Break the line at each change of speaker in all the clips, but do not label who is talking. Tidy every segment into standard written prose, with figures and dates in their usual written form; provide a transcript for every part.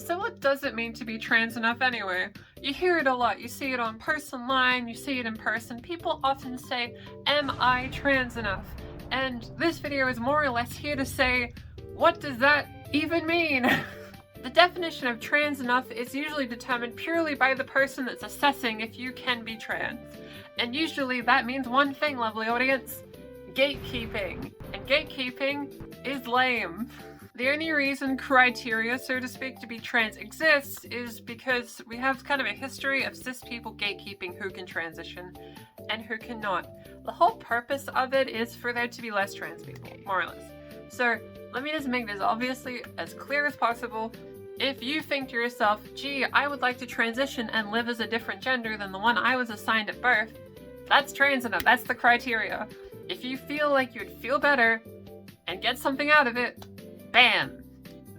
So what does it mean to be trans enough anyway? You hear it a lot. You see it on posts online, you see it in person. People often say, am I trans enough? And this video is more or less here to say, what does that even mean? The definition of trans enough is usually determined purely by the person that's assessing if you can be trans. And usually that means one thing, lovely audience: gatekeeping. And gatekeeping is lame. The only reason criteria, so to speak, to be trans exists is because we have kind of a history of cis people gatekeeping who can transition and who cannot. The whole purpose of it is for there to be less trans people, more or less. So let me just make this obviously as clear as possible. If you think to yourself, gee, I would like to transition and live as a different gender than the one I was assigned at birth, that's trans enough, that's the criteria. If you feel like you'd feel better and get something out of it, bam,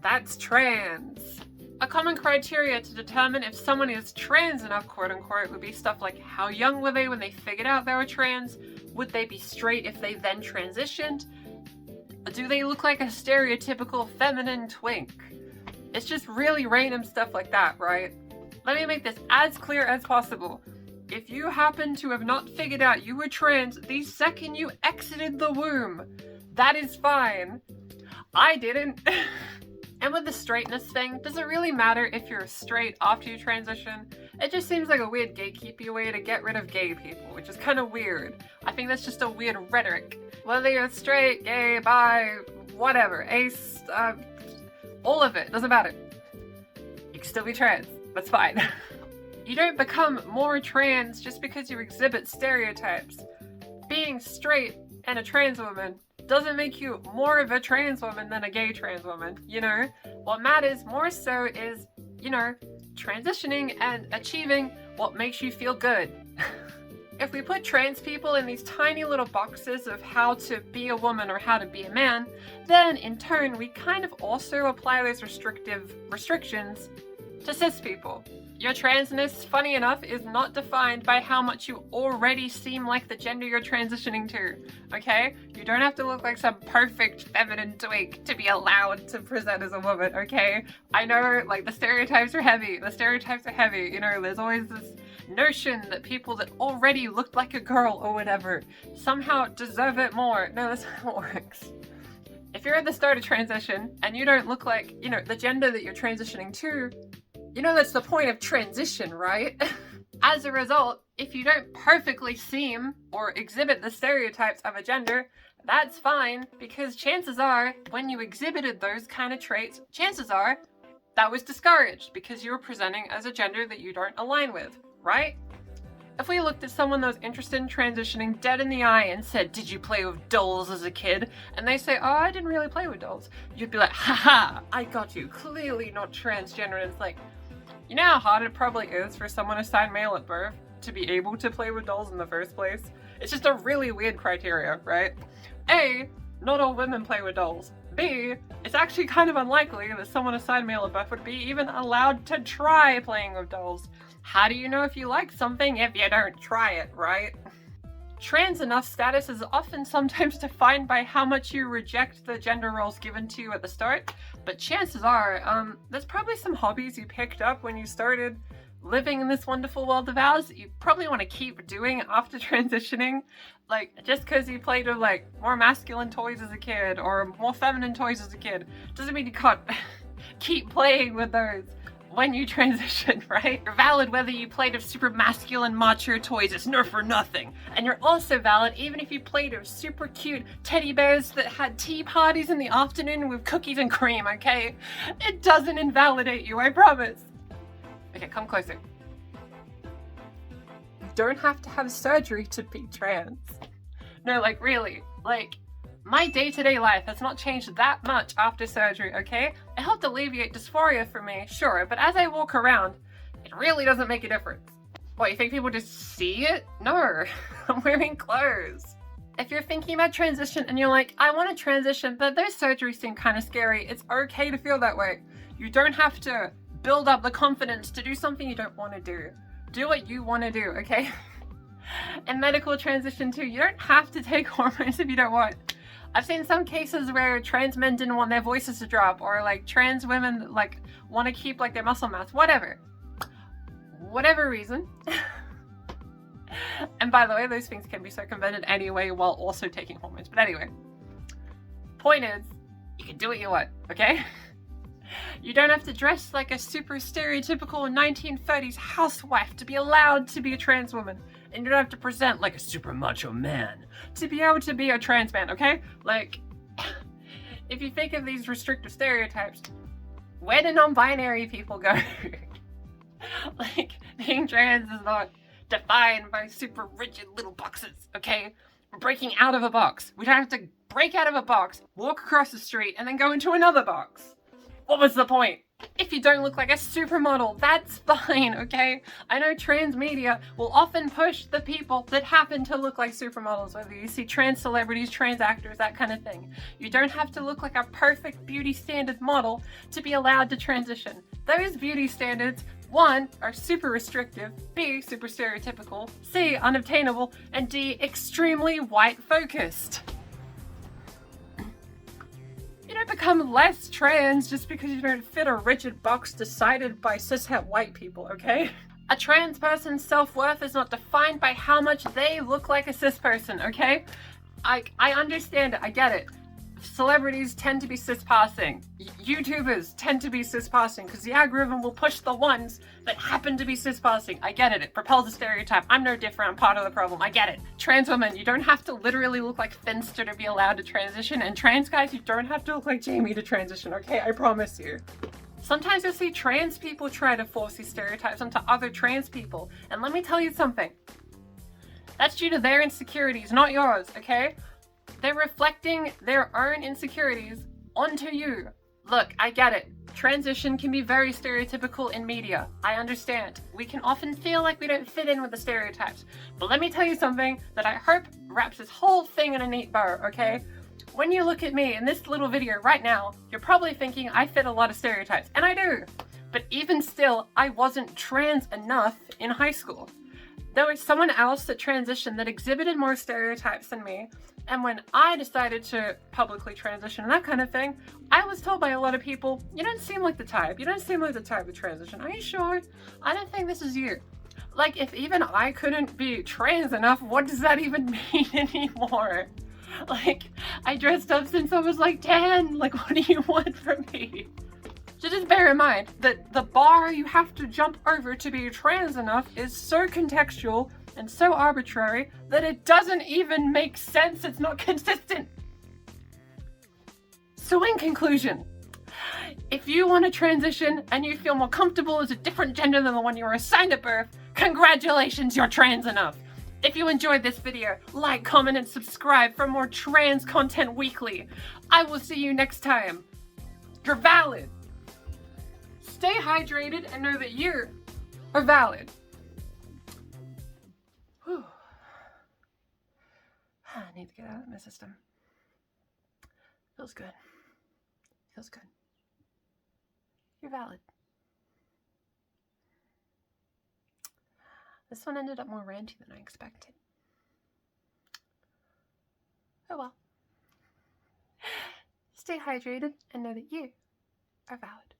that's trans. A common criteria to determine if someone is trans enough, quote unquote, would be stuff like how young were they when they figured out they were trans? Would they be straight if they then transitioned? Do they look like a stereotypical feminine twink? It's just really random stuff like that, right? Let me make this as clear as possible. If you happen to have not figured out you were trans the second you exited the womb, that is fine. I didn't. And with the straightness thing, does it really matter if you're straight after you transition? It just seems like a weird gatekeepy way to get rid of gay people, which is kind of weird. I think that's just a weird rhetoric. Whether you're straight, gay, bi, whatever, ace, all of it, doesn't matter. You can still be trans, that's fine. You don't become more trans just because you exhibit stereotypes. Being straight and a trans woman doesn't make you more of a trans woman than a gay trans woman, you know? What matters more so is, you know, transitioning and achieving what makes you feel good. If we put trans people in these tiny little boxes of how to be a woman or how to be a man, then in turn we kind of also apply those restrictions to cis people. Your transness, funny enough, is not defined by how much you already seem like the gender you're transitioning to, okay? You don't have to look like some perfect feminine twink to be allowed to present as a woman, okay? I know, like, the stereotypes are heavy, you know, there's always this notion that people that already looked like a girl or whatever somehow deserve it more. No, that's not how it works. If you're at the start of transition and you don't look like, you know, the gender that you're transitioning to, you know that's the point of transition, right? As a result, if you don't perfectly seem or exhibit the stereotypes of a gender, that's fine, because chances are, when you exhibited those kind of traits, chances are that was discouraged because you were presenting as a gender that you don't align with, right? If we looked at someone that was interested in transitioning dead in the eye and said, did you play with dolls as a kid? And they say, oh, I didn't really play with dolls. You'd be like, haha, I got you, clearly not transgender. And it's like, you know how hard it probably is for someone assigned male at birth to be able to play with dolls in the first place? It's just a really weird criteria, right? A, not all women play with dolls. B, it's actually kind of unlikely that someone assigned male at birth would be even allowed to try playing with dolls. How do you know if you like something if you don't try it, right? Trans enough status is often sometimes defined by how much you reject the gender roles given to you at the start, but chances are, there's probably some hobbies you picked up when you started living in this wonderful world of ours that you probably want to keep doing after transitioning. Like, just because you played with, like, more masculine toys as a kid or more feminine toys as a kid doesn't mean you can't keep playing with those when you transition, right? You're valid whether you played with super masculine macho toys, it's Nerf or nothing. And you're also valid even if you played with super cute teddy bears that had tea parties in the afternoon with cookies and cream, okay? It doesn't invalidate you, I promise. Okay, come closer. You don't have to have surgery to be trans. No, like, really, like, my day-to-day life has not changed that much after surgery, okay? It helped alleviate dysphoria for me, sure, but as I walk around, it really doesn't make a difference. What, you think people just see it? No, I'm wearing clothes. If you're thinking about transition and you're like, I want to transition, but those surgeries seem kind of scary, it's okay to feel that way. You don't have to build up the confidence to do something you don't want to do. Do what you want to do, okay? And medical transition too, you don't have to take hormones if you don't want. I've seen some cases where trans men didn't want their voices to drop, or like trans women like want to keep like their muscle mass, whatever reason. And by the way, those things can be circumvented anyway while also taking hormones. But anyway, point is, you can do what you want, okay? You don't have to dress like a super stereotypical 1930s housewife to be allowed to be a trans woman. And you don't have to present like a super macho man to be able to be a trans man, okay? Like, if you think of these restrictive stereotypes, where do non-binary people go? Like, being trans is not defined by super rigid little boxes, okay? We're breaking out of a box. We don't have to break out of a box, walk across the street, and then go into another box. What was the point? If you don't look like a supermodel, that's fine, okay? I know trans media will often push the people that happen to look like supermodels, whether you see trans celebrities, trans actors, that kind of thing. You don't have to look like a perfect beauty standard model to be allowed to transition. Those beauty standards, 1, are super restrictive, B, super stereotypical, C, unobtainable, and D, extremely white focused. You don't become less trans just because you don't fit a rigid box decided by cishet white people, okay? A trans person's self-worth is not defined by how much they look like a cis person, okay? I understand it, I get it. Celebrities tend to be cis-passing. YouTubers tend to be cis-passing because the algorithm will push the ones that happen to be cis-passing. I get it. It propels a stereotype. I'm no different. I'm part of the problem. I get it. Trans women, you don't have to literally look like Finster to be allowed to transition. And trans guys, you don't have to look like Jamie to transition, okay? I promise you. Sometimes you'll see trans people try to force these stereotypes onto other trans people. And let me tell you something. That's due to their insecurities, not yours, okay? They're reflecting their own insecurities onto you. Look, I get it. Transition can be very stereotypical in media. I understand. We can often feel like we don't fit in with the stereotypes. But let me tell you something that I hope wraps this whole thing in a neat bow, okay? When you look at me in this little video right now, you're probably thinking I fit a lot of stereotypes, and I do. But even still, I wasn't trans enough in high school. There was someone else that transitioned that exhibited more stereotypes than me. And when I decided to publicly transition and that kind of thing, I was told by a lot of people, you don't seem like the type. You don't seem like the type to transition. Are you sure? I don't think this is you. Like, if even I couldn't be trans enough, what does that even mean anymore? Like, I dressed up since I was like 10. Like, what do you want from me? So just bear in mind that the bar you have to jump over to be trans enough is so contextual and so arbitrary that it doesn't even make sense. It's not consistent. So in conclusion, if you want to transition and you feel more comfortable as a different gender than the one you were assigned at birth, congratulations, you're trans enough. If you enjoyed this video, like, comment, and subscribe for more trans content weekly. I will see you next time. You're valid. Stay hydrated and know that you are valid. Whew. I need to get out of my system. Feels good. Feels good. You're valid. This one ended up more ranty than I expected. Oh well. Stay hydrated and know that you are valid.